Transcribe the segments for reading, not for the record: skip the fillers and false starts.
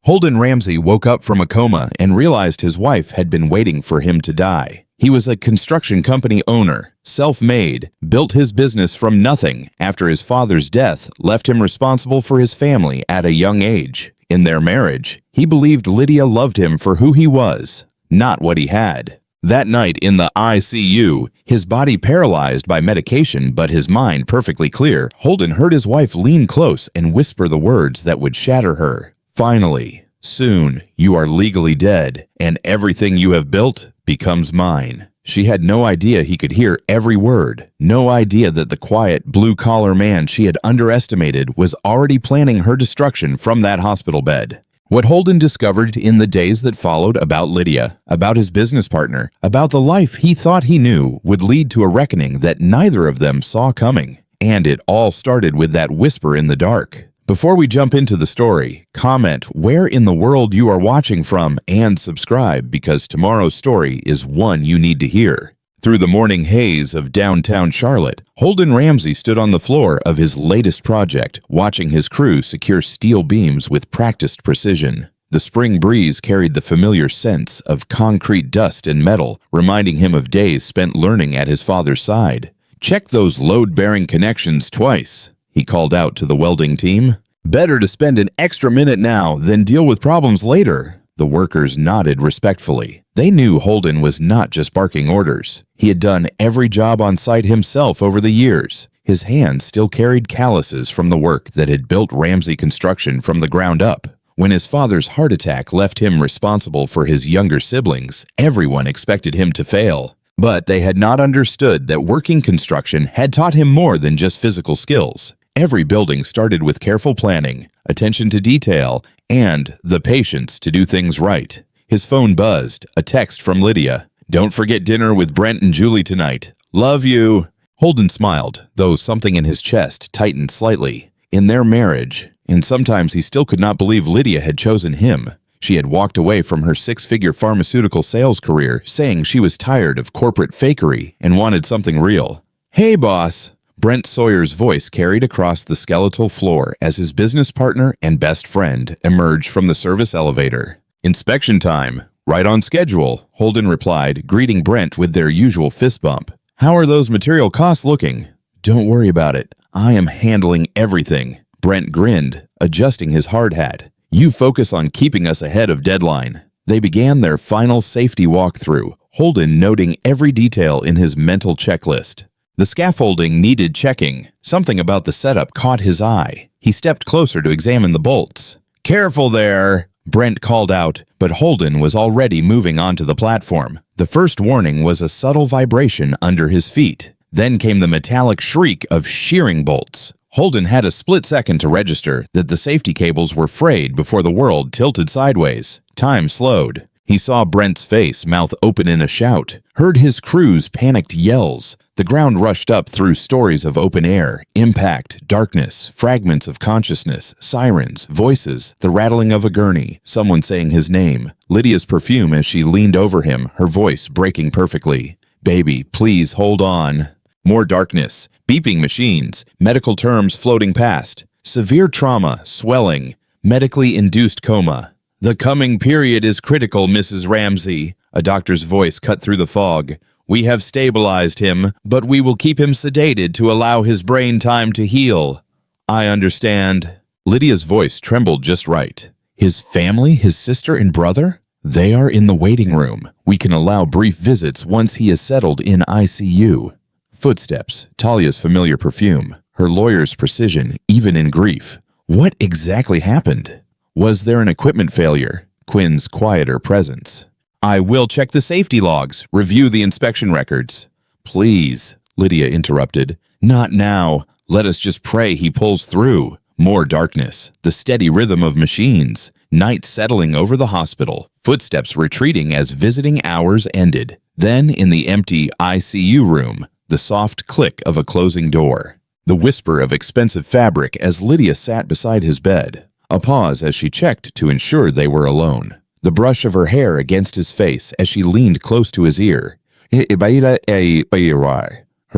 Holden Ramsey woke up from a coma and realized his wife had been waiting for him to die. He was a construction company owner, self-made, built his business from nothing after his father's death left him responsible for his family at a young age. In their marriage, he believed Lydia loved him for who he was, not what he had. That night in the ICU, his body paralyzed by medication but his mind perfectly clear, Holden heard his wife lean close and whisper the words that would shatter her. Finally, soon you are legally dead, and everything you have built becomes mine. She had no idea he could hear every word, no idea that the quiet, blue-collar man she had underestimated was already planning her destruction from that hospital bed. What Holden discovered in the days that followed about Lydia, about his business partner, about the life he thought he knew would lead to a reckoning that neither of them saw coming. And it all started with that whisper in the dark. Before we jump into the story, comment where in the world you are watching from and subscribe because tomorrow's story is one you need to hear. Through the morning haze of downtown Charlotte, Holden Ramsey stood on the floor of his latest project, watching his crew secure steel beams with practiced precision. The spring breeze carried the familiar scents of concrete dust and metal, reminding him of days spent learning at his father's side. "Check those load-bearing connections twice," he called out to the welding team. "Better to spend an extra minute now than deal with problems later." The workers nodded respectfully. They knew Holden was not just barking orders. He had done every job on site himself over the years. His hands still carried calluses from the work that had built Ramsey Construction from the ground up. When his father's heart attack left him responsible for his younger siblings, everyone expected him to fail. But they had not understood that working construction had taught him more than just physical skills. Every building started with careful planning, attention to detail, and the patience to do things right. His phone buzzed, a text from Lydia. "Don't forget dinner with Brent and Julie tonight. Love you." Holden smiled, though something in his chest tightened slightly. In their marriage, and sometimes he still could not believe Lydia had chosen him. She had walked away from her six-figure pharmaceutical sales career, saying she was tired of corporate fakery and wanted something real. "Hey, boss." Brent Sawyer's voice carried across the skeletal floor as his business partner and best friend emerged from the service elevator. "Inspection time. Right on schedule," Holden replied, greeting Brent with their usual fist bump. "How are those material costs looking?" "Don't worry about it. I am handling everything." Brent grinned, adjusting his hard hat. "You focus on keeping us ahead of deadline." They began their final safety walkthrough, Holden noting every detail in his mental checklist. The scaffolding needed checking. Something about the setup caught his eye. He stepped closer to examine the bolts. "Careful there," Brent called out, but Holden was already moving onto the platform. The first warning was a subtle vibration under his feet. Then came the metallic shriek of shearing bolts. Holden had a split second to register that the safety cables were frayed before the world tilted sideways. Time slowed. He saw Brent's face, mouth open in a shout, heard his crew's panicked yells. The ground rushed up through stories of open air, impact, darkness, fragments of consciousness, sirens, voices, the rattling of a gurney, someone saying his name, Lydia's perfume as she leaned over him, her voice breaking perfectly. "Baby, please hold on." More darkness, beeping machines, medical terms floating past, severe trauma, swelling, medically induced coma. "The coming period is critical, Mrs. Ramsey," a doctor's voice cut through the fog. "We have stabilized him, but we will keep him sedated to allow his brain time to heal." "I understand." Lydia's voice trembled just right. "His family, his sister and brother? They are in the waiting room. We can allow brief visits once he is settled in ICU." Footsteps, Talia's familiar perfume, her lawyer's precision, even in grief. What exactly happened? Was there an equipment failure? Quinn's quieter presence. "I will check the safety logs, review the inspection records." "Please," Lydia interrupted. "Not now. Let us just pray he pulls through." More darkness, the steady rhythm of machines, night settling over the hospital, footsteps retreating as visiting hours ended. Then, in the empty ICU room, the soft click of a closing door. The whisper of expensive fabric as Lydia sat beside his bed. A pause as she checked to ensure they were alone. The brush of her hair against his face as she leaned close to his ear. Her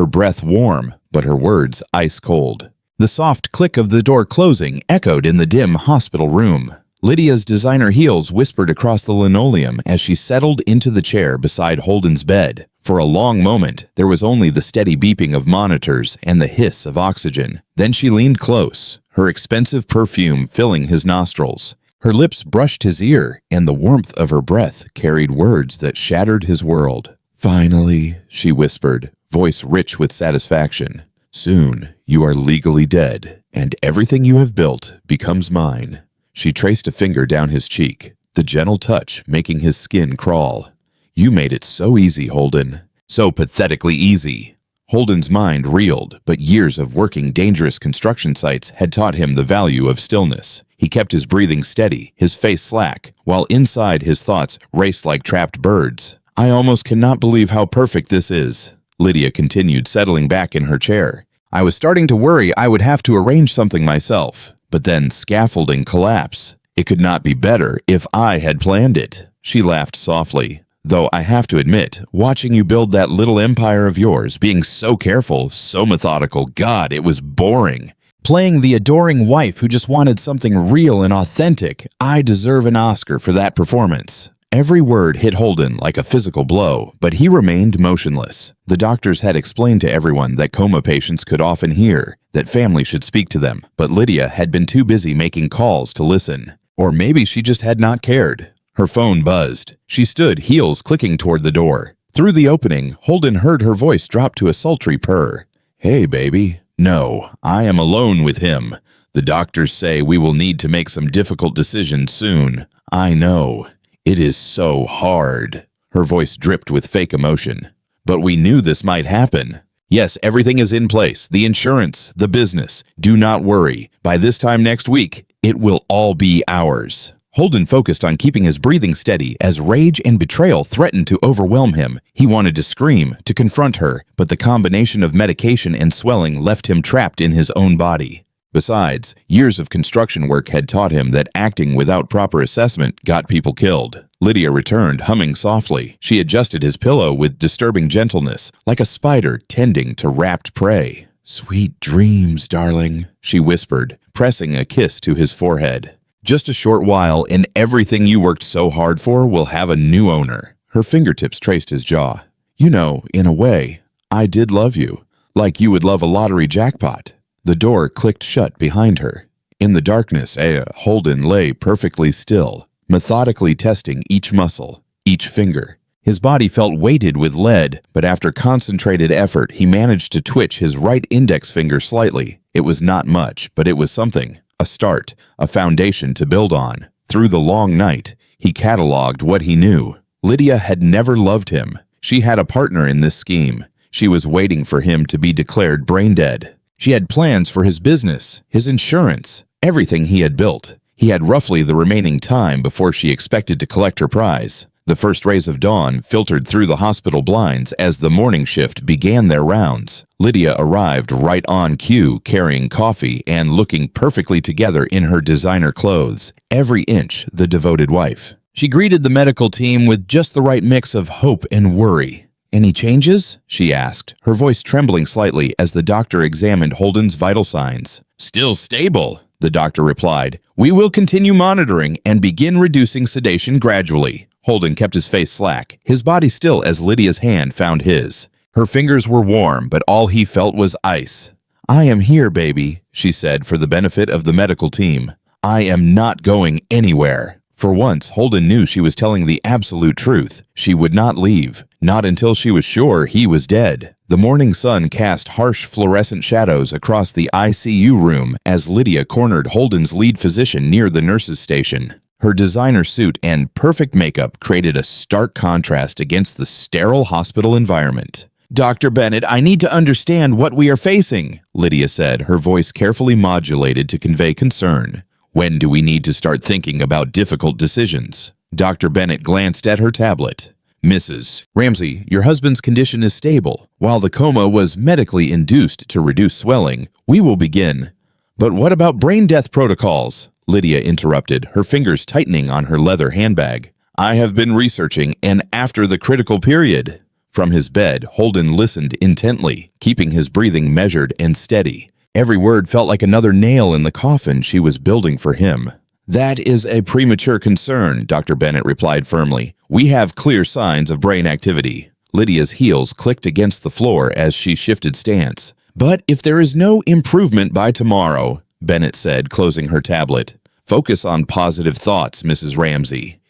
breath warm, but her words ice cold. The soft click of the door closing echoed in the dim hospital room. Lydia's designer heels whispered across the linoleum as she settled into the chair beside Holden's bed. For a long moment, there was only the steady beeping of monitors and the hiss of oxygen. Then she leaned close, her expensive perfume filling his nostrils. Her lips brushed his ear, and the warmth of her breath carried words that shattered his world. "Finally," she whispered, voice rich with satisfaction. "Soon you are legally dead, and everything you have built becomes mine." She traced a finger down his cheek, the gentle touch making his skin crawl. "You made it so easy, Holden. So pathetically easy." Holden's mind reeled, but years of working dangerous construction sites had taught him the value of stillness. He kept his breathing steady, his face slack, while inside his thoughts raced like trapped birds. "I almost cannot believe how perfect this is," Lydia continued, settling back in her chair. "I was starting to worry I would have to arrange something myself. But then scaffolding collapse. It could not be better if I had planned it." She laughed softly. "Though I have to admit, watching you build that little empire of yours, being so careful, so methodical, God, it was boring. Playing the adoring wife who just wanted something real and authentic, I deserve an Oscar for that performance." Every word hit Holden like a physical blow, but he remained motionless. The doctors had explained to everyone that coma patients could often hear, that family should speak to them, but Lydia had been too busy making calls to listen. Or maybe she just had not cared. Her phone buzzed. She stood, heels clicking toward the door. Through the opening, Holden heard her voice drop to a sultry purr. "Hey, baby." "No, I am alone with him. The doctors say we will need to make some difficult decisions soon. I know. It is so hard." Her voice dripped with fake emotion. "But we knew this might happen. Yes, everything is in place. The insurance, the business. Do not worry. By this time next week, it will all be ours." Holden focused on keeping his breathing steady as rage and betrayal threatened to overwhelm him. He wanted to scream, to confront her, but the combination of medication and swelling left him trapped in his own body. Besides, years of construction work had taught him that acting without proper assessment got people killed. Lydia returned, humming softly. She adjusted his pillow with disturbing gentleness, like a spider tending to wrapped prey. "Sweet dreams, darling," she whispered, pressing a kiss to his forehead. "Just a short while, and everything you worked so hard for will have a new owner." Her fingertips traced his jaw. "You know, in a way, I did love you, like you would love a lottery jackpot." The door clicked shut behind her. In the darkness, Holden lay perfectly still, methodically testing each muscle, each finger. His body felt weighted with lead, but after concentrated effort, he managed to twitch his right index finger slightly. It was not much, but it was something. A start, a foundation to build on. Through the long night, he cataloged what he knew. Lydia had never loved him. She had a partner in this scheme. She was waiting for him to be declared brain dead. She had plans for his business, his insurance, everything he had built. He had roughly the remaining time before she expected to collect her prize. The first rays of dawn filtered through the hospital blinds as the morning shift began their rounds. Lydia arrived right on cue, carrying coffee and looking perfectly together in her designer clothes, every inch the devoted wife. She greeted the medical team with just the right mix of hope and worry. "Any changes?" she asked, her voice trembling slightly as the doctor examined Holden's vital signs. "Still stable," the doctor replied. "We will continue monitoring and begin reducing sedation gradually." Holden kept his face slack, his body still as Lydia's hand found his. Her fingers were warm, but all he felt was ice. "I am here, baby," she said for the benefit of the medical team. "I am not going anywhere." For once, Holden knew she was telling the absolute truth. She would not leave, not until she was sure he was dead. The morning sun cast harsh fluorescent shadows across the ICU room as Lydia cornered Holden's lead physician near the nurse's station. Her designer suit and perfect makeup created a stark contrast against the sterile hospital environment. "Dr. Bennett, I need to understand what we are facing," Lydia said, her voice carefully modulated to convey concern. "When do we need to start thinking about difficult decisions?" Dr. Bennett glanced at her tablet. "Mrs. Ramsey, your husband's condition is stable. While the coma was medically induced to reduce swelling, we will begin." "But what about brain death protocols?" Lydia interrupted, her fingers tightening on her leather handbag. "I have been researching, and after the critical period." From his bed, Holden listened intently, keeping his breathing measured and steady. Every word felt like another nail in the coffin she was building for him. That is a premature concern, Dr. Bennett replied firmly. We have clear signs of brain activity. Lydia's heels clicked against the floor as she shifted stance. But if there is no improvement by tomorrow, Bennett said, closing her tablet. Focus on positive thoughts, Mrs. Ramsey.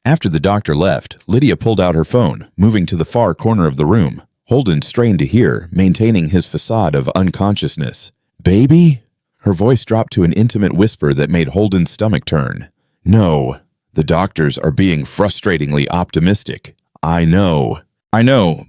After the doctor left, Lydia pulled out her phone, moving to the far corner of the room. Holden strained to hear, maintaining his facade of unconsciousness. Baby? Her voice dropped to an intimate whisper that made Holden's stomach turn. No. The doctors are being frustratingly optimistic. I know,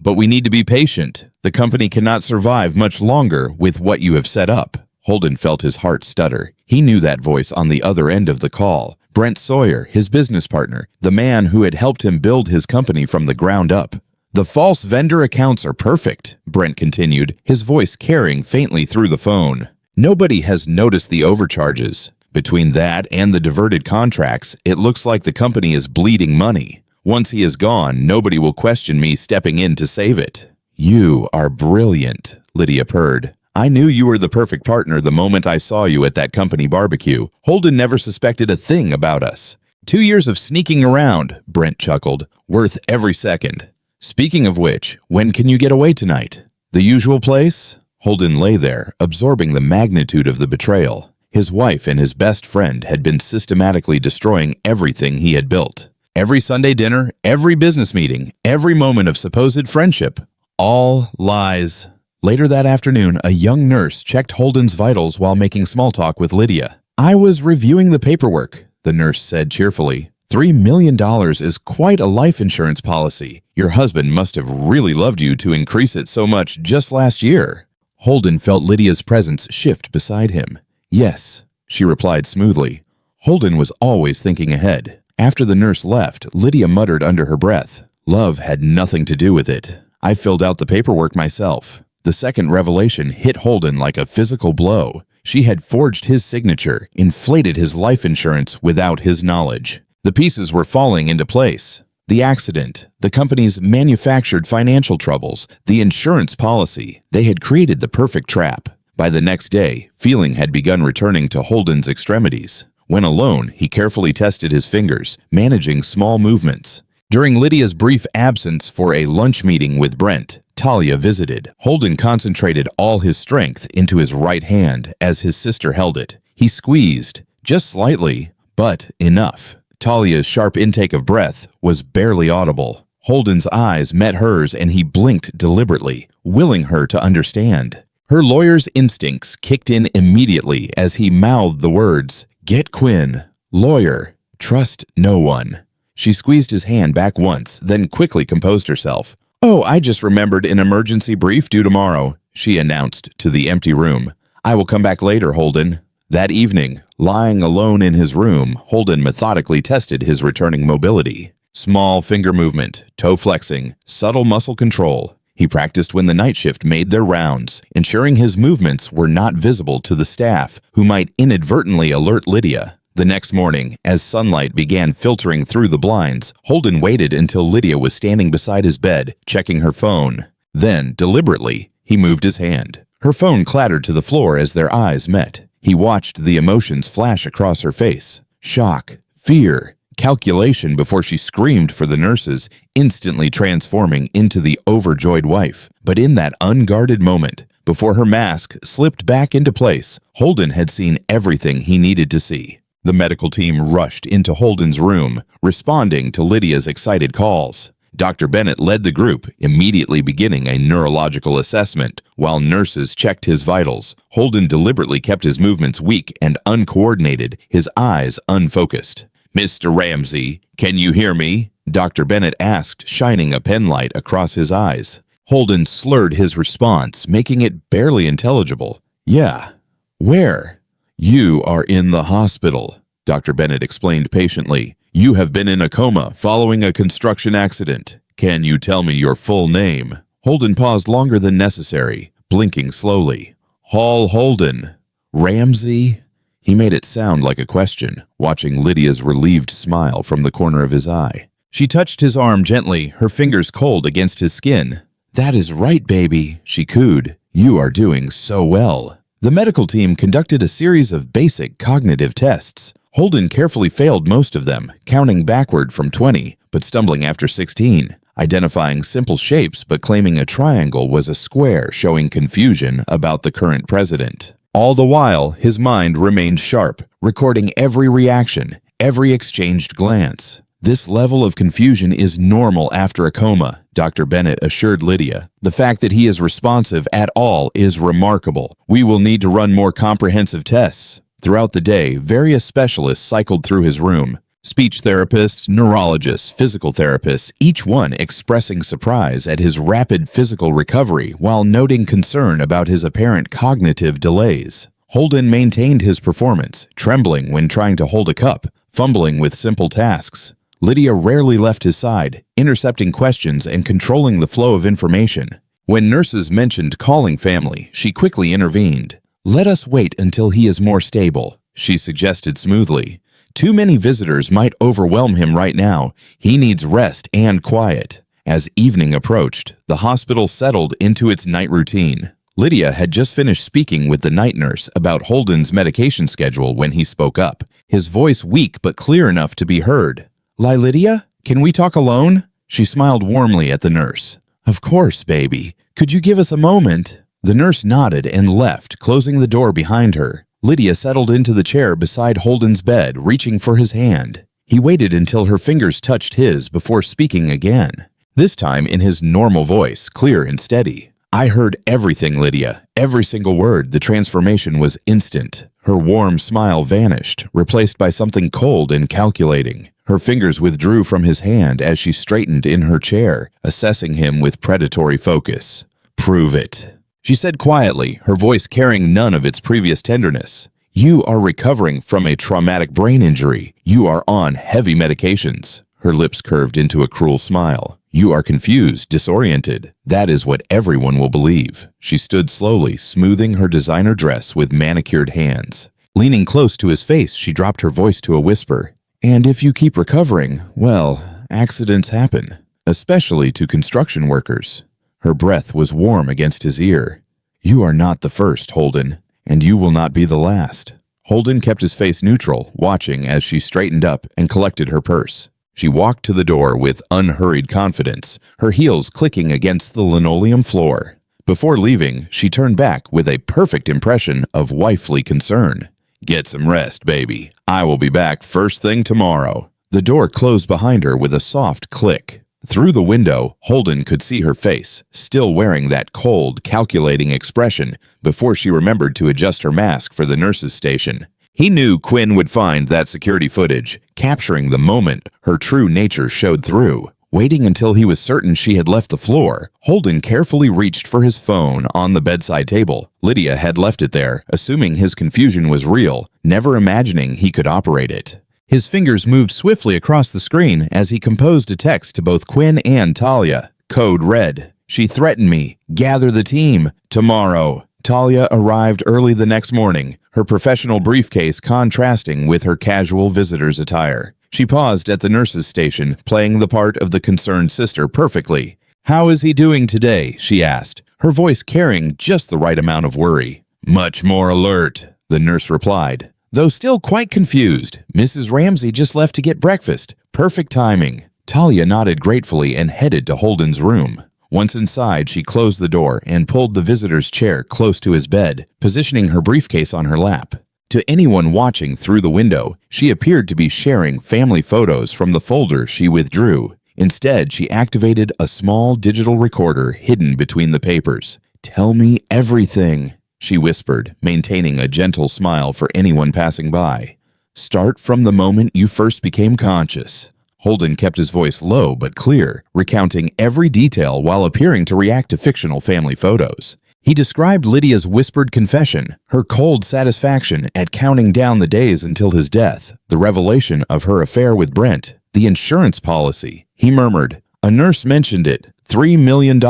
but we need to be patient. The company cannot survive much longer with what you have set up. Holden felt his heart stutter. He knew that voice on the other end of the call. Brent Sawyer, his business partner, the man who had helped him build his company from the ground up. The false vendor accounts are perfect, Brent continued, his voice carrying faintly through the phone. Nobody has noticed the overcharges. Between that and the diverted contracts, it looks like the company is bleeding money. Once he is gone, nobody will question me stepping in to save it. You are brilliant, Lydia purred. I knew you were the perfect partner the moment I saw you at that company barbecue. Holden never suspected a thing about us. 2 years of sneaking around, Brent chuckled, worth every second. Speaking of which, when can you get away tonight? The usual place? Holden lay there, absorbing the magnitude of the betrayal. His wife and his best friend had been systematically destroying everything he had built. Every Sunday dinner, every business meeting, every moment of supposed friendship. All lies. Later that afternoon, a young nurse checked Holden's vitals while making small talk with Lydia. I was reviewing the paperwork, the nurse said cheerfully. $3 million is quite a life insurance policy. Your husband must have really loved you to increase it so much just last year. Holden felt Lydia's presence shift beside him. Yes, she replied smoothly. Holden was always thinking ahead. After the nurse left, Lydia muttered under her breath. Love had nothing to do with it. I filled out the paperwork myself. The second revelation hit Holden like a physical blow. She had forged his signature, inflated his life insurance without his knowledge. The pieces were falling into place. The accident, the company's manufactured financial troubles, the insurance policy, they had created the perfect trap. By the next day, feeling had begun returning to Holden's extremities. When alone, he carefully tested his fingers, managing small movements. During Lydia's brief absence for a lunch meeting with Brent, Talia visited. Holden concentrated all his strength into his right hand as his sister held it. He squeezed, just slightly, but enough. Talia's sharp intake of breath was barely audible. Holden's eyes met hers and he blinked deliberately, willing her to understand. Her lawyer's instincts kicked in immediately as he mouthed the words, "Get Quinn. Lawyer. Trust no one." She squeezed his hand back once, then quickly composed herself. "Oh, I just remembered an emergency brief due tomorrow," she announced to the empty room. "I will come back later, Holden." That evening, lying alone in his room, Holden methodically tested his returning mobility. Small finger movement, toe flexing, subtle muscle control. He practiced when the night shift made their rounds, ensuring his movements were not visible to the staff, who might inadvertently alert Lydia. The next morning, as sunlight began filtering through the blinds, Holden waited until Lydia was standing beside his bed, checking her phone. Then, deliberately, he moved his hand. Her phone clattered to the floor as their eyes met. He watched the emotions flash across her face. Shock, fear, calculation before she screamed for the nurses, instantly transforming into the overjoyed wife. But in that unguarded moment, before her mask slipped back into place, Holden had seen everything he needed to see. The medical team rushed into Holden's room, responding to Lydia's excited calls. Dr. Bennett led the group, immediately beginning a neurological assessment. While nurses checked his vitals, Holden deliberately kept his movements weak and uncoordinated, his eyes unfocused. "Mr. Ramsey, can you hear me?" Dr. Bennett asked, shining a penlight across his eyes. Holden slurred his response, making it barely intelligible. "Yeah. Where?" "You are in the hospital," Dr. Bennett explained patiently. "You have been in a coma following a construction accident. Can you tell me your full name?" Holden paused longer than necessary, blinking slowly. "Hall Holden. Ramsey?" He made it sound like a question, watching Lydia's relieved smile from the corner of his eye. She touched his arm gently, her fingers cold against his skin. "That is right, baby," she cooed. "You are doing so well." The medical team conducted a series of basic cognitive tests. Holden carefully failed most of them, counting backward from 20, but stumbling after 16, identifying simple shapes but claiming a triangle was a square, showing confusion about the current president. All the while, his mind remained sharp, recording every reaction, every exchanged glance. This level of confusion is normal after a coma, Dr. Bennett assured Lydia. The fact that he is responsive at all is remarkable. We will need to run more comprehensive tests. Throughout the day, various specialists cycled through his room. Speech therapists, neurologists, physical therapists, each one expressing surprise at his rapid physical recovery while noting concern about his apparent cognitive delays. Holden maintained his performance, trembling when trying to hold a cup, fumbling with simple tasks. Lydia rarely left his side, intercepting questions and controlling the flow of information. When nurses mentioned calling family, she quickly intervened. "Let us wait until he is more stable," she suggested smoothly. "Too many visitors might overwhelm him right now. He needs rest and quiet." As evening approached, the hospital settled into its night routine. Lydia had just finished speaking with the night nurse about Holden's medication schedule when he spoke up, his voice weak but clear enough to be heard. "Lydia, can we talk alone?" She smiled warmly at the nurse. "Of course, baby. Could you give us a moment?" The nurse nodded and left, closing the door behind her. Lydia settled into the chair beside Holden's bed, reaching for his hand. He waited until her fingers touched his before speaking again, this time in his normal voice, clear and steady. "I heard everything, Lydia. Every single word. The transformation was instant." Her warm smile vanished, replaced by something cold and calculating. Her fingers withdrew from his hand as she straightened in her chair, assessing him with predatory focus. "Prove it," she said quietly, her voice carrying none of its previous tenderness. "You are recovering from a traumatic brain injury. You are on heavy medications." Her lips curved into a cruel smile. "You are confused, disoriented. That is what everyone will believe." She stood slowly, smoothing her designer dress with manicured hands. Leaning close to his face, she dropped her voice to a whisper. "And if you keep recovering, well, accidents happen, especially to construction workers." Her breath was warm against his ear. "You are not the first, Holden, and you will not be the last." Holden kept his face neutral, watching as she straightened up and collected her purse. She walked to the door with unhurried confidence, her heels clicking against the linoleum floor. Before leaving, she turned back with a perfect impression of wifely concern. "Get some rest, baby. I will be back first thing tomorrow." The door closed behind her with a soft click. Through the window, Holden could see her face, still wearing that cold, calculating expression, before she remembered to adjust her mask for the nurse's station. He knew Quinn would find that security footage, capturing the moment her true nature showed through. Waiting until he was certain she had left the floor, Holden carefully reached for his phone on the bedside table. Lydia had left it there, assuming his confusion was real, never imagining he could operate it. His fingers moved swiftly across the screen as he composed a text to both Quinn and Talia. Code red. "She threatened me. Gather the team. Tomorrow." Talia arrived early the next morning, her professional briefcase contrasting with her casual visitor's attire. She paused at the nurse's station, playing the part of the concerned sister perfectly. "How is he doing today?" she asked, her voice carrying just the right amount of worry. "Much more alert," the nurse replied. Though still quite confused, Mrs. Ramsey just left to get breakfast. Perfect timing. Talia nodded gratefully and headed to Holden's room. Once inside, she closed the door and pulled the visitor's chair close to his bed, positioning her briefcase on her lap. To anyone watching through the window, she appeared to be sharing family photos from the folder she withdrew. Instead, she activated a small digital recorder hidden between the papers. "Tell me everything," she whispered, maintaining a gentle smile for anyone passing by. "Start from the moment you first became conscious." Holden kept his voice low but clear, recounting every detail while appearing to react to fictional family photos. He described Lydia's whispered confession, her cold satisfaction at counting down the days until his death, the revelation of her affair with Brent, the insurance policy. He murmured, "A nurse mentioned it. $3 million.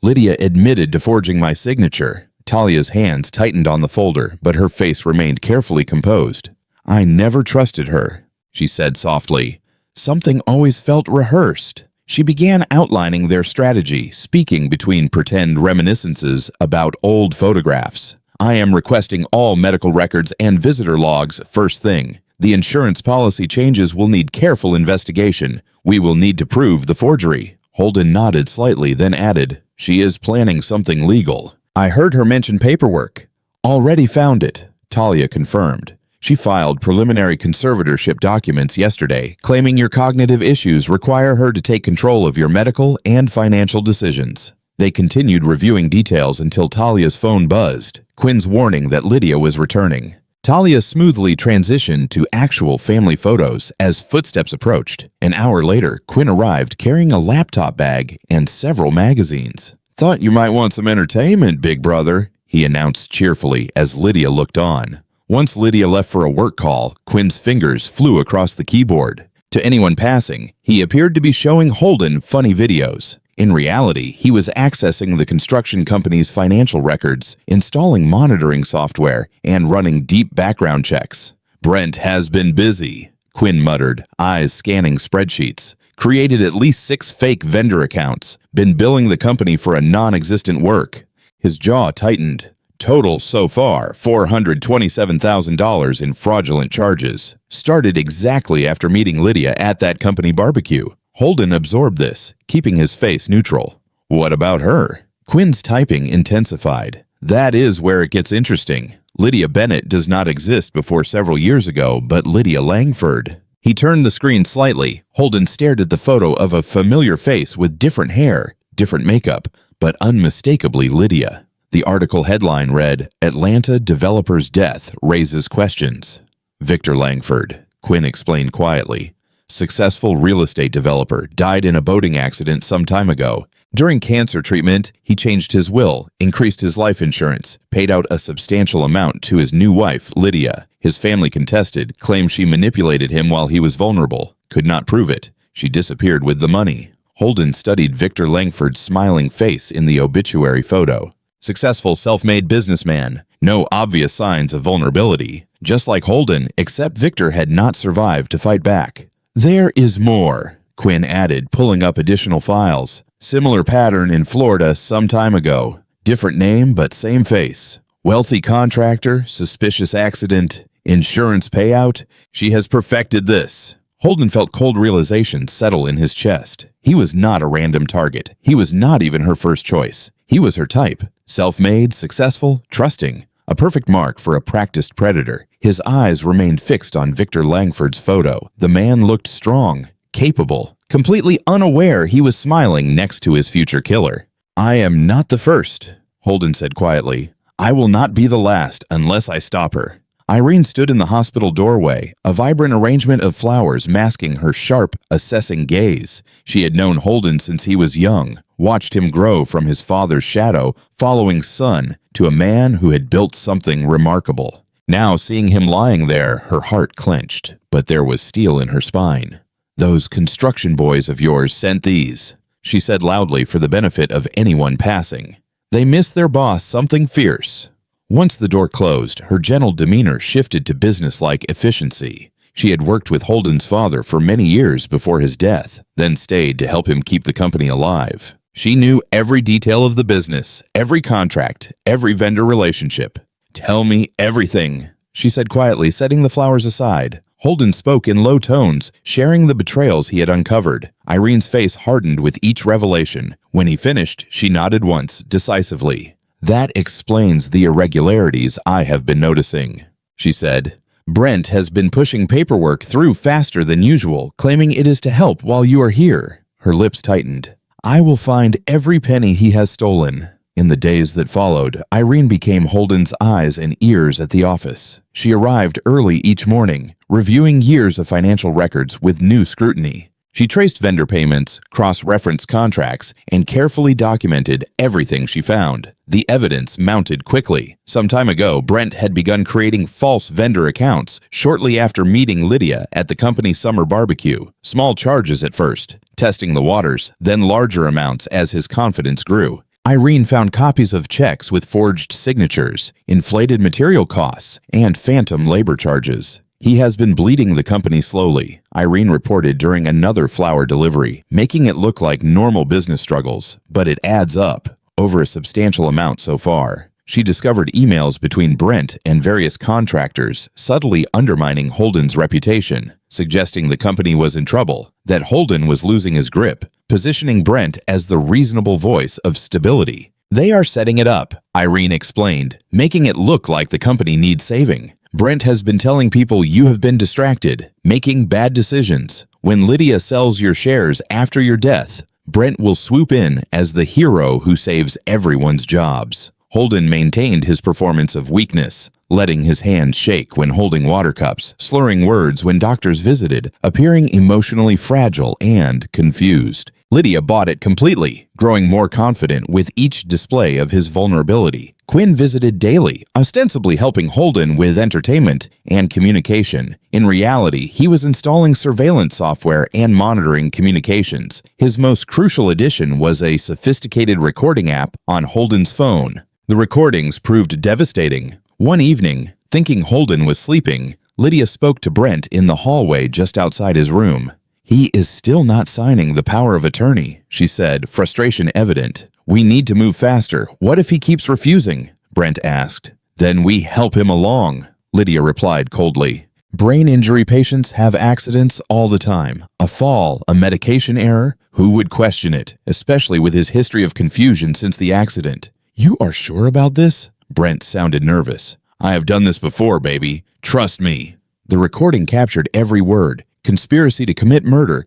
Lydia admitted to forging my signature." Talia's hands tightened on the folder, but her face remained carefully composed. "I never trusted her," she said softly. "Something always felt rehearsed." She began outlining their strategy, speaking between pretend reminiscences about old photographs. "I am requesting all medical records and visitor logs first thing. The insurance policy changes will need careful investigation. We will need to prove the forgery." Holden nodded slightly, then added, "She is planning something legal. I heard her mention paperwork." "Already found it," Talia confirmed. "She filed preliminary conservatorship documents yesterday, claiming your cognitive issues require her to take control of your medical and financial decisions." They continued reviewing details until Talia's phone buzzed, Quinn's warning that Lydia was returning. Talia smoothly transitioned to actual family photos as footsteps approached. An hour later, Quinn arrived carrying a laptop bag and several magazines. "Thought you might want some entertainment, big brother," he announced cheerfully as Lydia looked on. Once Lydia left for a work call, Quinn's fingers flew across the keyboard. To anyone passing, he appeared to be showing Holden funny videos. In reality, he was accessing the construction company's financial records, installing monitoring software, and running deep background checks. "Brent has been busy," Quinn muttered, eyes scanning spreadsheets. "Created at least 6 fake vendor accounts. Been billing the company for a non-existent work." His jaw tightened. Total so far, $427,000 in fraudulent charges. Started exactly after meeting Lydia at that company barbecue. Holden absorbed this, keeping his face neutral. "What about her?" Quinn's typing intensified. "That is where it gets interesting. Lydia Bennett does not exist before several years ago, but Lydia Langford." He turned the screen slightly. Holden stared at the photo of a familiar face with different hair, different makeup, but unmistakably Lydia. The article headline read, "Atlanta Developer's Death Raises Questions." "Victor Langford," Quinn explained quietly. "Successful real estate developer, died in a boating accident some time ago. During cancer treatment, he changed his will, increased his life insurance, paid out a substantial amount to his new wife, Lydia. His family contested, claimed she manipulated him while he was vulnerable. Could not prove it. She disappeared with the money." Holden studied Victor Langford's smiling face in the obituary photo. Successful self-made businessman. No obvious signs of vulnerability. Just like Holden, except Victor had not survived to fight back. "There is more," Quinn added, pulling up additional files. "Similar pattern in Florida some time ago. Different name, but same face. Wealthy contractor, suspicious accident, insurance payout. She has perfected this." Holden felt cold realization settle in his chest. He was not a random target. He was not even her first choice. He was her type. Self-made, successful, trusting. A perfect mark for a practiced predator. His eyes remained fixed on Victor Langford's photo. The man looked strong, capable, completely unaware he was smiling next to his future killer. "I am not the first," Holden said quietly. "I will not be the last unless I stop her." Irene stood in the hospital doorway, a vibrant arrangement of flowers masking her sharp, assessing gaze. She had known Holden since he was young, watched him grow from his father's shadow, following son, to a man who had built something remarkable. Now, seeing him lying there, her heart clenched, but there was steel in her spine. "Those construction boys of yours sent these," she said loudly for the benefit of anyone passing. "They missed their boss something fierce." Once the door closed, her gentle demeanor shifted to businesslike efficiency. She had worked with Holden's father for many years before his death, then stayed to help him keep the company alive. She knew every detail of the business, every contract, every vendor relationship. "Tell me everything," she said quietly, setting the flowers aside. Holden spoke in low tones, sharing the betrayals he had uncovered. Irene's face hardened with each revelation. When he finished, she nodded once, decisively. "That explains the irregularities I have been noticing," she said. "Brent has been pushing paperwork through faster than usual, claiming it is to help while you are here." Her lips tightened. "I will find every penny he has stolen." In the days that followed, Irene became Holden's eyes and ears at the office. She arrived early each morning, reviewing years of financial records with new scrutiny. She traced vendor payments, cross-referenced contracts, and carefully documented everything she found. The evidence mounted quickly. Some time ago, Brent had begun creating false vendor accounts shortly after meeting Lydia at the company's summer barbecue. Small charges at first, testing the waters, then larger amounts as his confidence grew. Irene found copies of checks with forged signatures, inflated material costs, and phantom labor charges. "He has been bleeding the company slowly," Irene reported during another flower delivery, making it look like normal business struggles, but it adds up, over a substantial amount so far. she discovered emails between Brent and various contractors, subtly undermining Holden's reputation, suggesting the company was in trouble, that Holden was losing his grip, positioning Brent as the reasonable voice of stability. "They are setting it up," Irene explained, making it look like the company needs saving. "Brent has been telling people you have been distracted, making bad decisions. When Lydia sells your shares after your death, Brent will swoop in as the hero who saves everyone's jobs." Holden maintained his performance of weakness, letting his hands shake when holding water cups, slurring words when doctors visited, appearing emotionally fragile and confused. Lydia bought it completely, growing more confident with each display of his vulnerability. Quinn visited daily, ostensibly helping Holden with entertainment and communication. In reality, he was installing surveillance software and monitoring communications. His most crucial addition was a sophisticated recording app on Holden's phone. The recordings proved devastating. One evening, thinking Holden was sleeping, Lydia spoke to Brent in the hallway just outside his room. "He is still not signing the power of attorney," she said, frustration evident. "We need to move faster. What if he keeps refusing?" Brent asked. "Then we help him along," Lydia replied coldly. "Brain injury patients have accidents all the time. A fall, a medication error. Who would question it, especially with his history of confusion since the accident?" "You are sure about this?" Brent sounded nervous. "I have done this before, baby. Trust me." The recording captured every word. Conspiracy to commit murder.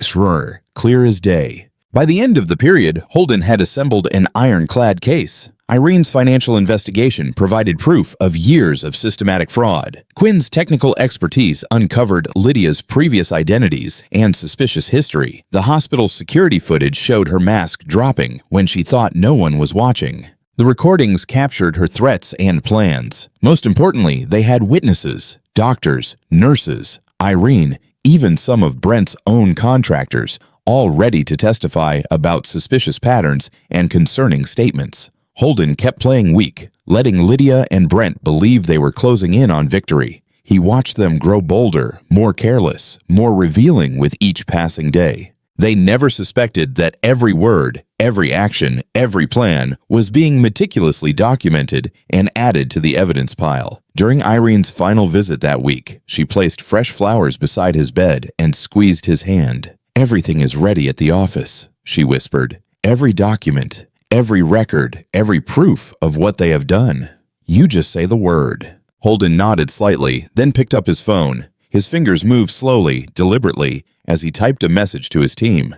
Sure, clear as day. By the end of the period, Holden had assembled an ironclad case. Irene's financial investigation provided proof of years of systematic fraud. Quinn's technical expertise uncovered Lydia's previous identities and suspicious history. The hospital's security footage showed her mask dropping when she thought no one was watching. The recordings captured her threats and plans. Most importantly, they had witnesses, doctors, nurses, Irene, even some of Brent's own contractors, all ready to testify about suspicious patterns and concerning statements. Holden kept playing weak, letting Lydia and Brent believe they were closing in on victory. He watched them grow bolder, more careless, more revealing with each passing day. They never suspected that every word, every action, every plan was being meticulously documented and added to the evidence pile. During Irene's final visit that week, she placed fresh flowers beside his bed and squeezed his hand. "Everything is ready at the office," she whispered. "Every document, every record, every proof of what they have done. You just say the word." Holden nodded slightly, then picked up his phone. His fingers moved slowly, deliberately, as he typed a message to his team.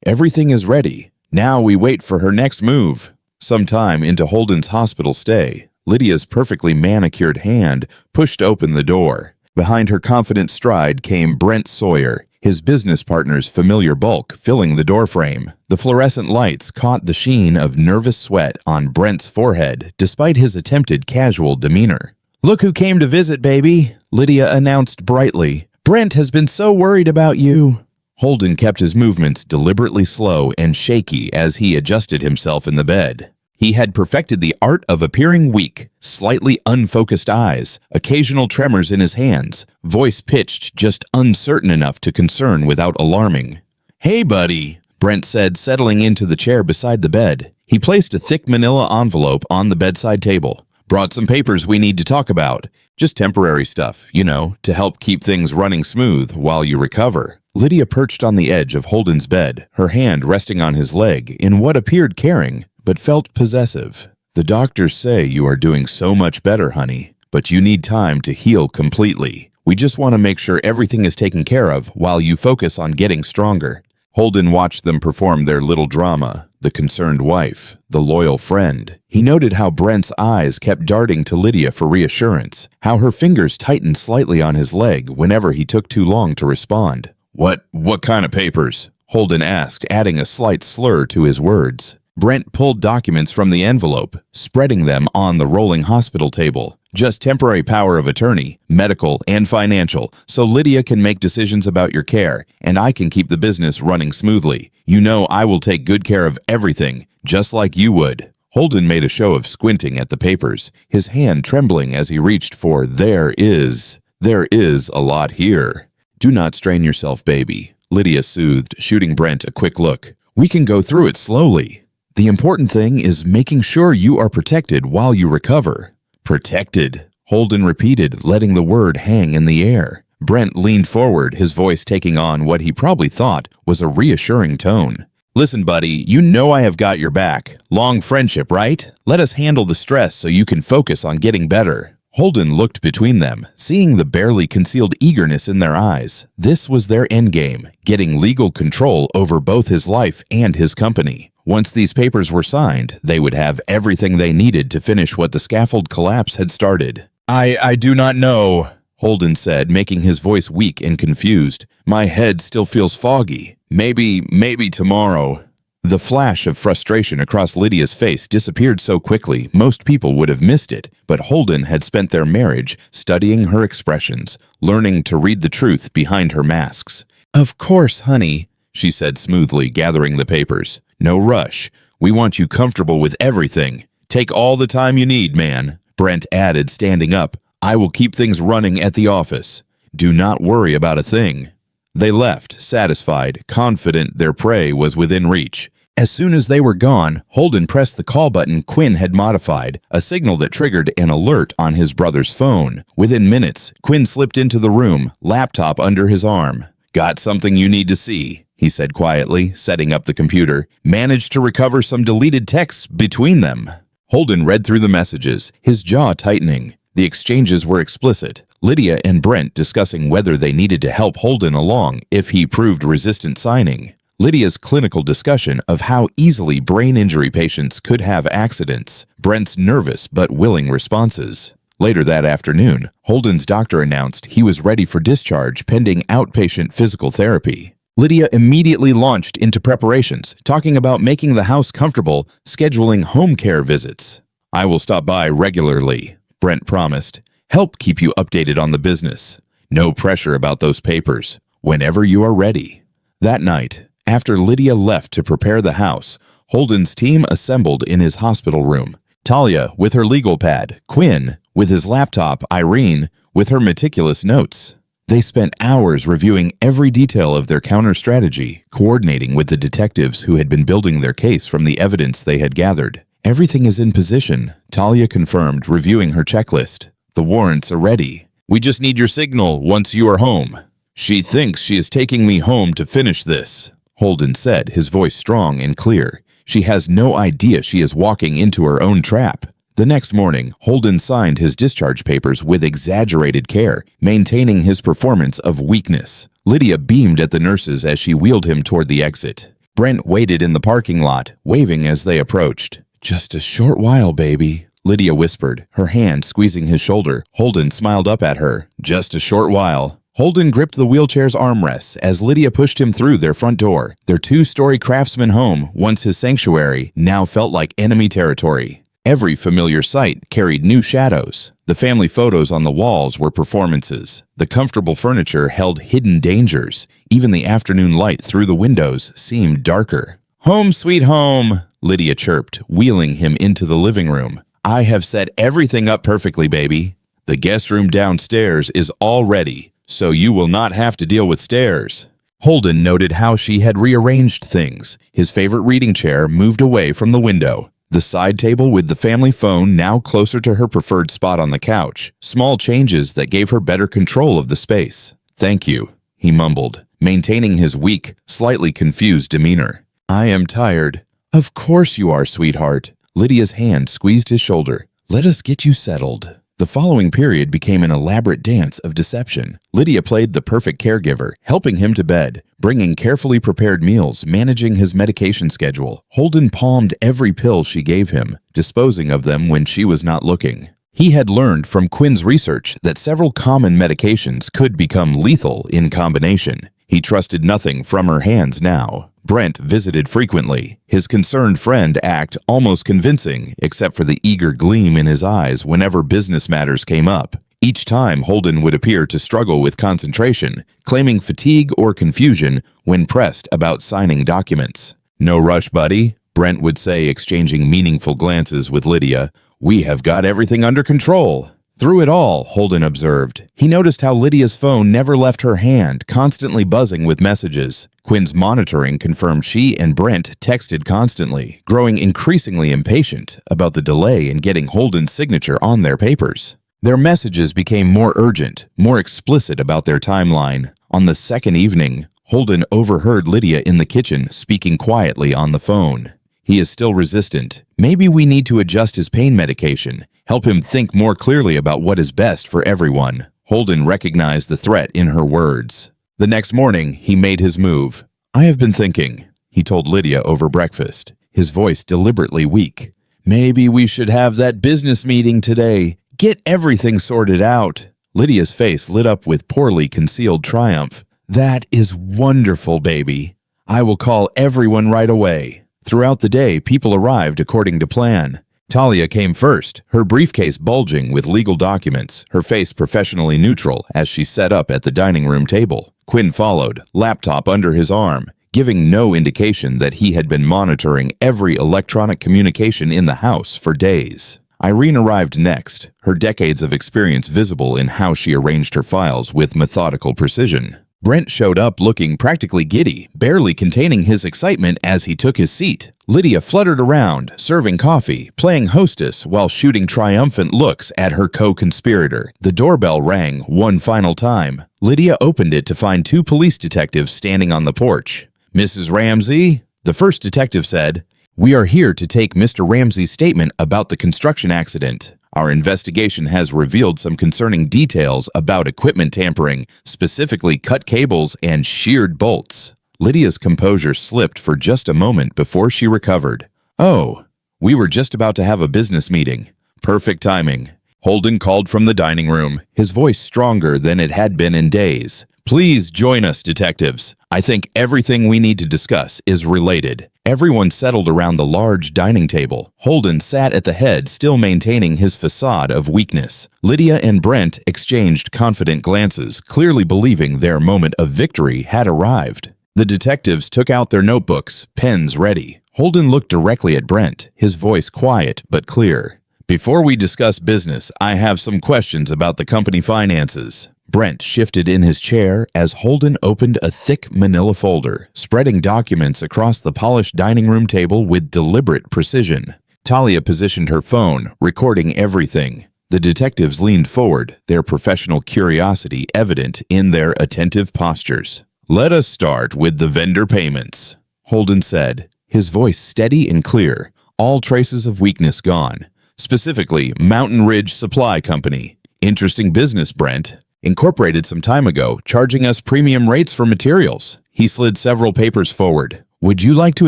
"Everything is ready. Now we wait for her next move." Sometime into Holden's hospital stay, Lydia's perfectly manicured hand pushed open the door. Behind her confident stride came Brent Sawyer, his business partner's familiar bulk filling the doorframe. The fluorescent lights caught the sheen of nervous sweat on Brent's forehead, despite his attempted casual demeanor. "Look who came to visit, baby," Lydia announced brightly. "Brent has been so worried about you." Holden kept his movements deliberately slow and shaky as he adjusted himself in the bed. He had perfected the art of appearing weak, slightly unfocused eyes, occasional tremors in his hands, voice pitched just uncertain enough to concern without alarming. "Hey, buddy," Brent said, settling into the chair beside the bed. He placed a thick manila envelope on the bedside table. "Brought some papers we need to talk about. Just temporary stuff, to help keep things running smooth while you recover." Lydia perched on the edge of Holden's bed, her hand resting on his leg in what appeared caring, but felt possessive. "The doctors say you are doing so much better, honey, but you need time to heal completely. We just want to make sure everything is taken care of while you focus on getting stronger." Holden watched them perform their little drama, the concerned wife, the loyal friend. He noted how Brent's eyes kept darting to Lydia for reassurance, how her fingers tightened slightly on his leg whenever he took too long to respond. What kind of papers?" Holden asked, adding a slight slur to his words. Brent pulled documents from the envelope, spreading them on the rolling hospital table. "Just temporary power of attorney, medical and financial, so Lydia can make decisions about your care, and I can keep the business running smoothly. You know I will take good care of everything, just like you would." Holden made a show of squinting at the papers, his hand trembling as he reached for There is a lot here." "Do not strain yourself, baby," Lydia soothed, shooting Brent a quick look. "We can go through it slowly." The important thing is making sure you are protected while you recover." "Protected," Holden repeated, letting the word hang in the air. Brent leaned forward, his voice taking on what he probably thought was a reassuring tone. "Listen, buddy, you know I have got your back. Long friendship, right? Let us handle the stress so you can focus on getting better." Holden looked between them, seeing the barely concealed eagerness in their eyes. This was their endgame, getting legal control over both his life and his company. Once these papers were signed, they would have everything they needed to finish what the scaffold collapse had started. I do not know," Holden said, making his voice weak and confused. "My head still feels foggy. Maybe tomorrow." The flash of frustration across Lydia's face disappeared so quickly most people would have missed it, but Holden had spent their marriage studying her expressions, learning to read the truth behind her masks. "Of course, honey," she said smoothly, gathering the papers. "No rush. We want you comfortable with everything. Take all the time you need, man," Brent added, standing up. "I will keep things running at the office. Do not worry about a thing." They left, satisfied, confident their prey was within reach. As soon as they were gone, Holden pressed the call button Quinn had modified, a signal that triggered an alert on his brother's phone. Within minutes, Quinn slipped into the room, laptop under his arm. "Got something you need to see," he said quietly, setting up the computer. "Managed to recover some deleted texts between them." Holden read through the messages, his jaw tightening. The exchanges were explicit. Lydia and Brent discussing whether they needed to help Holden along if he proved resistant signing. Lydia's clinical discussion of how easily brain injury patients could have accidents. Brent's nervous but willing responses. Later that afternoon, Holden's doctor announced he was ready for discharge pending outpatient physical therapy. Lydia immediately launched into preparations, talking about making the house comfortable, scheduling home care visits. "I will stop by regularly," Brent promised. "Help keep you updated on the business. No pressure about those papers. Whenever you are ready." That night, after Lydia left to prepare the house, Holden's team assembled in his hospital room. Talia with her legal pad, Quinn with his laptop, Irene with her meticulous notes. They spent hours reviewing every detail of their counter strategy, coordinating with the detectives who had been building their case from the evidence they had gathered. "Everything is in position," Talia confirmed, reviewing her checklist. "The warrants are ready. We just need your signal once you are home." "She thinks she is taking me home to finish this," Holden said, his voice strong and clear. "She has no idea she is walking into her own trap." The next morning, Holden signed his discharge papers with exaggerated care, maintaining his performance of weakness. Lydia beamed at the nurses as she wheeled him toward the exit. Brent waited in the parking lot, waving as they approached. "Just a short while, baby," Lydia whispered, her hand squeezing his shoulder. Holden smiled up at her. "Just a short while." Holden gripped the wheelchair's armrests as Lydia pushed him through their front door. Their two-story craftsman home, once his sanctuary, now felt like enemy territory. Every familiar sight carried new shadows. The family photos on the walls were performances. The comfortable furniture held hidden dangers. Even the afternoon light through the windows seemed darker. "Home sweet home," Lydia chirped, wheeling him into the living room. "I have set everything up perfectly, baby. The guest room downstairs is all ready, so you will not have to deal with stairs." Holden noted how she had rearranged things. His favorite reading chair moved away from the window. The side table with the family phone now closer to her preferred spot on the couch. Small changes that gave her better control of the space. "Thank you," he mumbled, maintaining his weak, slightly confused demeanor. "I am tired." "Of course you are, sweetheart." Lydia's hand squeezed his shoulder. "Let us get you settled." The following period became an elaborate dance of deception. Lydia played the perfect caregiver, helping him to bed, bringing carefully prepared meals, managing his medication schedule. Holden palmed every pill she gave him, disposing of them when she was not looking. He had learned from Quinn's research that several common medications could become lethal in combination. He trusted nothing from her hands now. Brent visited frequently, his concerned friend act almost convincing, except for the eager gleam in his eyes whenever business matters came up. Each time, Holden would appear to struggle with concentration, claiming fatigue or confusion when pressed about signing documents. "No rush, buddy," Brent would say, exchanging meaningful glances with Lydia. "We have got everything under control." Through it all, Holden observed, he noticed how Lydia's phone never left her hand, constantly buzzing with messages. Quinn's monitoring confirmed she and Brent texted constantly, growing increasingly impatient about the delay in getting Holden's signature on their papers. Their messages became more urgent, more explicit about their timeline. On the second evening, Holden overheard Lydia in the kitchen speaking quietly on the phone. He is still resistant. Maybe we need to adjust his pain medication, help him think more clearly about what is best for everyone. Holden recognized the threat in her words. The next morning, he made his move. I have been thinking, he told Lydia over breakfast, his voice deliberately weak. Maybe we should have that business meeting today. Get everything sorted out. Lydia's face lit up with poorly concealed triumph. That is wonderful, baby. I will call everyone right away. Throughout the day, people arrived according to plan. Talia came first, her briefcase bulging with legal documents, her face professionally neutral as she sat up at the dining room table. Quinn followed, laptop under his arm, giving no indication that he had been monitoring every electronic communication in the house for days. Irene arrived next, her decades of experience visible in how she arranged her files with methodical precision. Brent showed up looking practically giddy, barely containing his excitement as he took his seat. Lydia fluttered around, serving coffee, playing hostess while shooting triumphant looks at her co-conspirator. The doorbell rang one final time. Lydia opened it to find two police detectives standing on the porch. Mrs. Ramsey? The first detective said, "We are here to take Mr. Ramsey's statement about the construction accident. Our investigation has revealed some concerning details about equipment tampering, specifically cut cables and sheared bolts." Lydia's composure slipped for just a moment before she recovered. "Oh, we were just about to have a business meeting. Perfect timing." Holden called from the dining room, his voice stronger than it had been in days. "Please join us, detectives. I think everything we need to discuss is related." Everyone settled around the large dining table. Holden sat at the head, still maintaining his facade of weakness. Lydia and Brent exchanged confident glances, clearly believing their moment of victory had arrived. The detectives took out their notebooks, pens ready. Holden looked directly at Brent, his voice quiet but clear. "Before we discuss business, I have some questions about the company finances." Brent shifted in his chair as Holden opened a thick manila folder, spreading documents across the polished dining room table with deliberate precision. Talia positioned her phone, recording everything. The detectives leaned forward, their professional curiosity evident in their attentive postures. "Let us start with the vendor payments," Holden said, his voice steady and clear, all traces of weakness gone. Specifically, Mountain Ridge Supply Company. Interesting business, Brent. Incorporated some time ago, charging us premium rates for materials. He slid several papers forward. "Would you like to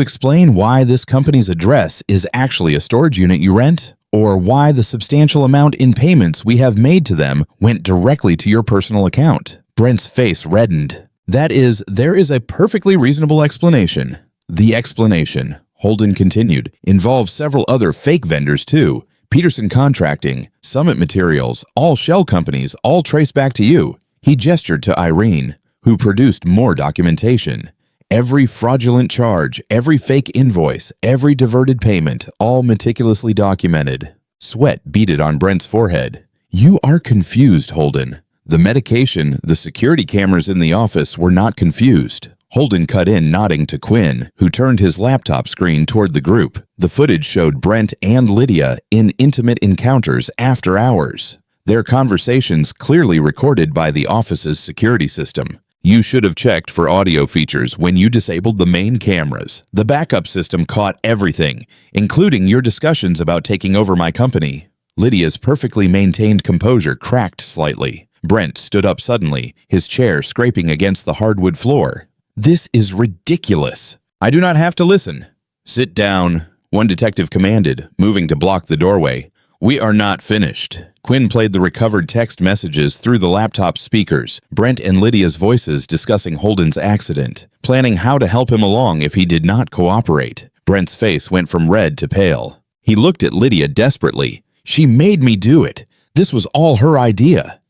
explain why this company's address is actually a storage unit you rent? Or why the substantial amount in payments we have made to them went directly to your personal account?" Brent's face reddened. There is a perfectly reasonable explanation." "The explanation," Holden continued, "involves several other fake vendors too. Peterson Contracting, Summit Materials, all shell companies, all trace back to you." He gestured to Irene, who produced more documentation. Every fraudulent charge, every fake invoice, every diverted payment, all meticulously documented. Sweat beaded on Brent's forehead. "You are confused, Holden. The medication, the security cameras in the office were not confused." Holden cut in, nodding to Quinn, who turned his laptop screen toward the group. The footage showed Brent and Lydia in intimate encounters after hours, their conversations clearly recorded by the office's security system. "You should have checked for audio features when you disabled the main cameras. The backup system caught everything, including your discussions about taking over my company." Lydia's perfectly maintained composure cracked slightly. Brent stood up suddenly, his chair scraping against the hardwood floor. "This is ridiculous. I do not have to listen." "Sit down," one detective commanded, moving to block the doorway. "We are not finished." Quinn played the recovered text messages through the laptop speakers, Brent and Lydia's voices discussing Holden's accident, planning how to help him along if he did not cooperate. Brent's face went from red to pale. He looked at Lydia desperately. "She made me do it. This was all her idea."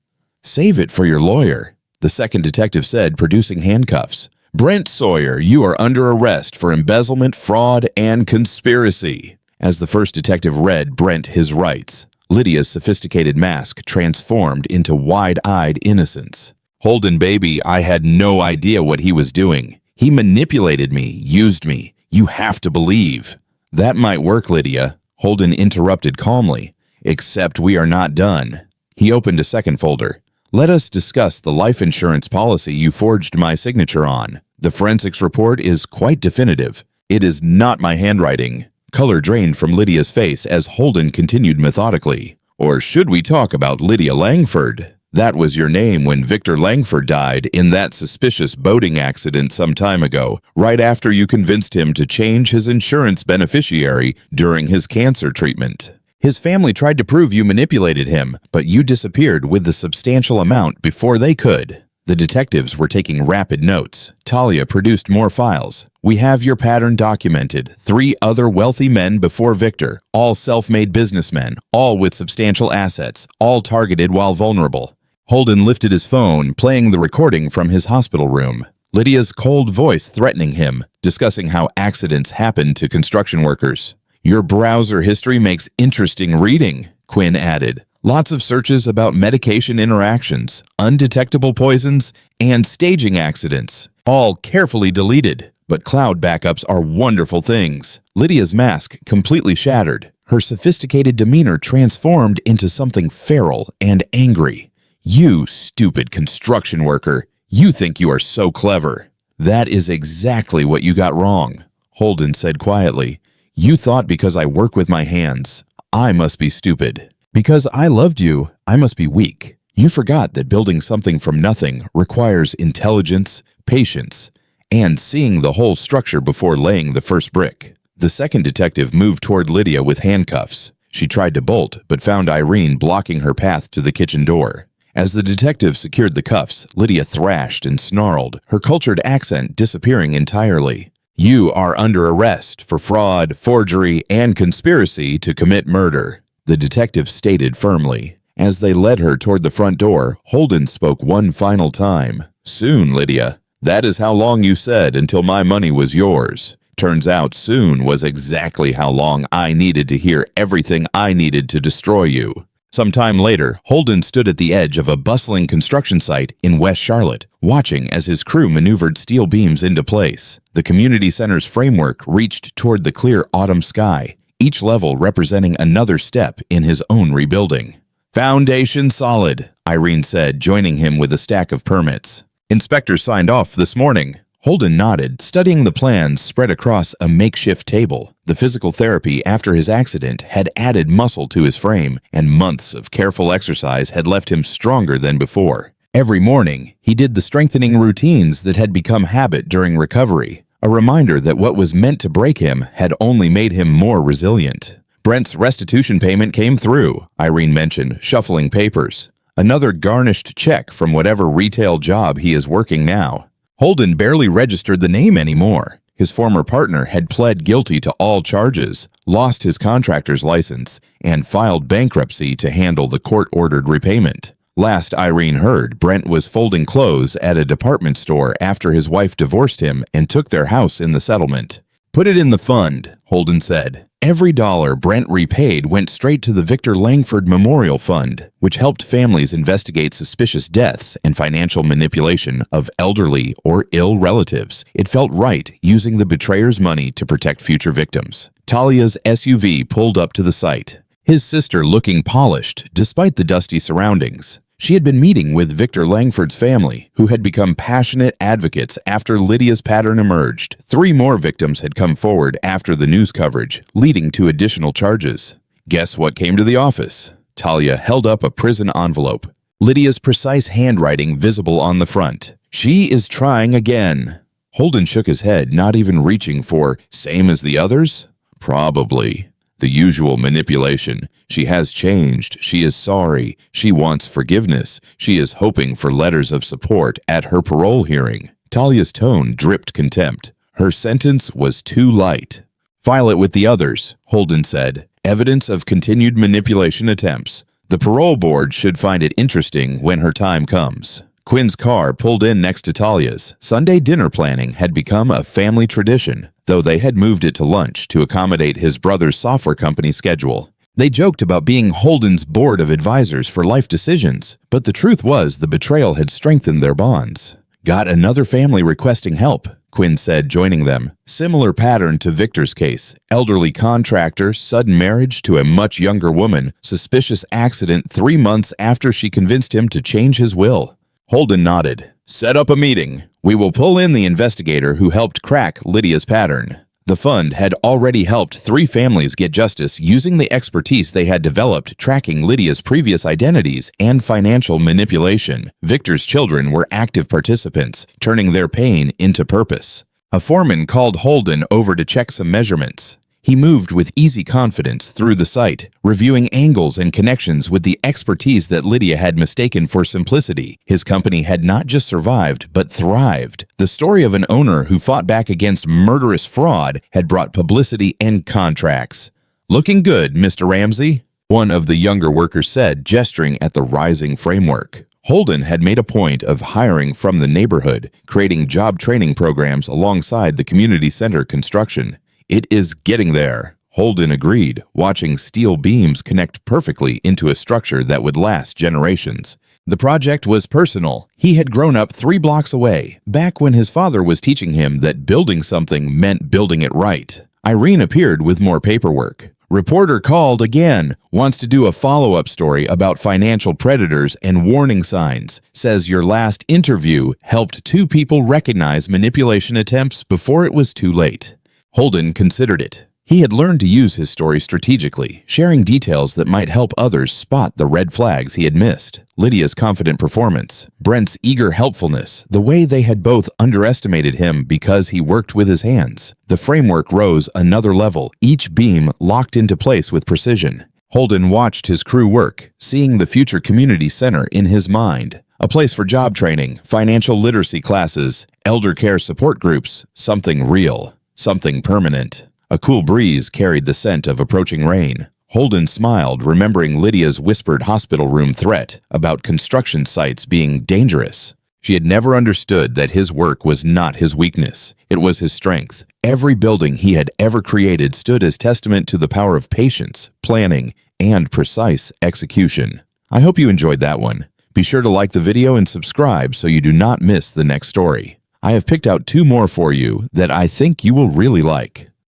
"Save it for your lawyer," the second detective said, producing handcuffs. "Brent Sawyer, you are under arrest for embezzlement, fraud, and conspiracy." As the first detective read Brent his rights, Lydia's sophisticated mask transformed into wide-eyed innocence. "Holden, baby, I had no idea what he was doing. He manipulated me, used me. You have to believe." "That might work, Lydia," Holden interrupted calmly. "Except we are not done." He opened a second folder. "Let us discuss the life insurance policy you forged my signature on. The forensics report is quite definitive. It is not my handwriting." Color drained from Lydia's face as Holden continued methodically. "Or should we talk about Lydia Langford? That was your name when Victor Langford died in that suspicious boating accident some time ago, right after you convinced him to change his insurance beneficiary during his cancer treatment. His family tried to prove you manipulated him, but you disappeared with the substantial amount before they could." The detectives were taking rapid notes. Talia produced more files. "We have your pattern documented. 3 other wealthy men before Victor, all self-made businessmen, all with substantial assets, all targeted while vulnerable." Holden lifted his phone, playing the recording from his hospital room. Lydia's cold voice threatening him, discussing how accidents happen to construction workers. "Your browser history makes interesting reading," Quinn added. "Lots of searches about medication interactions, undetectable poisons, and staging accidents, all carefully deleted. But cloud backups are wonderful things." Lydia's mask completely shattered. Her sophisticated demeanor transformed into something feral and angry. "You stupid construction worker. You think you are so clever." "That is exactly what you got wrong," Holden said quietly. "You thought because I work with my hands, I must be stupid. Because I loved you, I must be weak. You forgot that building something from nothing requires intelligence, patience, and seeing the whole structure before laying the first brick." The second detective moved toward Lydia with handcuffs. She tried to bolt, but found Irene blocking her path to the kitchen door. As the detective secured the cuffs, Lydia thrashed and snarled, her cultured accent disappearing entirely. "You are under arrest for fraud, forgery, and conspiracy to commit murder," the detective stated firmly. As they led her toward the front door, Holden spoke one final time. "Soon, Lydia. That is how long you said until my money was yours. Turns out soon was exactly how long I needed to hear everything I needed to destroy you." Some time later, Holden stood at the edge of a bustling construction site in West Charlotte, watching as his crew maneuvered steel beams into place. The community center's framework reached toward the clear autumn sky, each level representing another step in his own rebuilding. "Foundation solid," Irene said, joining him with a stack of permits. "Inspectors signed off this morning." Holden nodded, studying the plans spread across a makeshift table. The physical therapy after his accident had added muscle to his frame, and months of careful exercise had left him stronger than before. Every morning, he did the strengthening routines that had become habit during recovery, a reminder that what was meant to break him had only made him more resilient. "Brent's restitution payment came through," Irene mentioned, shuffling papers. "Another garnished check from whatever retail job he is working now." Holden barely registered the name anymore. His former partner had pled guilty to all charges, lost his contractor's license, and filed bankruptcy to handle the court-ordered repayment. Last Irene heard, Brent was folding clothes at a department store after his wife divorced him and took their house in the settlement. "Put it in the fund," Holden said. Every dollar Brent repaid went straight to the Victor Langford Memorial Fund, which helped families investigate suspicious deaths and financial manipulation of elderly or ill relatives. It felt right using the betrayer's money to protect future victims. Talia's SUV pulled up to the site, his sister looking polished despite the dusty surroundings. She had been meeting with Victor Langford's family, who had become passionate advocates after Lydia's pattern emerged. 3 more victims had come forward after the news coverage, leading to additional charges. Guess what came to the office? Talia held up a prison envelope, Lydia's precise handwriting visible on the front. "She is trying again." Holden shook his head, not even reaching for "same as the others." "Probably. The usual manipulation. She has changed. She is sorry. She wants forgiveness. She is hoping for letters of support at her parole hearing." Talia's tone dripped contempt. Her sentence was too light. "File it with the others," Holden said. "Evidence of continued manipulation attempts. The parole board should find it interesting when her time comes." Quinn's car pulled in next to Talia's. Sunday dinner planning had become a family tradition, though they had moved it to lunch to accommodate his brother's software company schedule. They joked about being Holden's board of advisors for life decisions, but the truth was the betrayal had strengthened their bonds. "Got another family requesting help," Quinn said, joining them. Similar pattern to Victor's case. Elderly contractor, sudden marriage to a much younger woman, suspicious accident 3 months after she convinced him to change his will. Holden nodded. Set up a meeting. We will pull in the investigator who helped crack Lydia's pattern. The fund had already helped 3 families get justice using the expertise they had developed tracking Lydia's previous identities and financial manipulation. Victor's children were active participants, turning their pain into purpose. A foreman called Holden over to check some measurements. He moved with easy confidence through the site, reviewing angles and connections with the expertise that Lydia had mistaken for simplicity. His company had not just survived, but thrived. The story of an owner who fought back against murderous fraud had brought publicity and contracts. "Looking good, Mr. Ramsey," one of the younger workers said, gesturing at the rising framework. Holden had made a point of hiring from the neighborhood, creating job training programs alongside the community center construction. "It is getting there," Holden agreed, watching steel beams connect perfectly into a structure that would last generations. The project was personal. He had grown up 3 blocks away, back when his father was teaching him that building something meant building it right. Irene appeared with more paperwork. Reporter called again, wants to do a follow-up story about financial predators and warning signs. Says your last interview helped 2 people recognize manipulation attempts before it was too late. Holden considered it. He had learned to use his story strategically, sharing details that might help others spot the red flags he had missed. Lydia's confident performance, Brent's eager helpfulness, the way they had both underestimated him because he worked with his hands. The framework rose another level, each beam locked into place with precision. Holden watched his crew work, seeing the future community center in his mind. A place for job training, financial literacy classes, elder care support groups, something real. Something permanent. A cool breeze carried the scent of approaching rain. Holden smiled, remembering Lydia's whispered hospital room threat about construction sites being dangerous. She had never understood that his work was not his weakness. It was his strength. Every building he had ever created stood as testament to the power of patience, planning, and precise execution. I hope you enjoyed that one. Be sure to like the video and subscribe so you do not miss the next story. I have picked out 2 more for you that I think you will really like.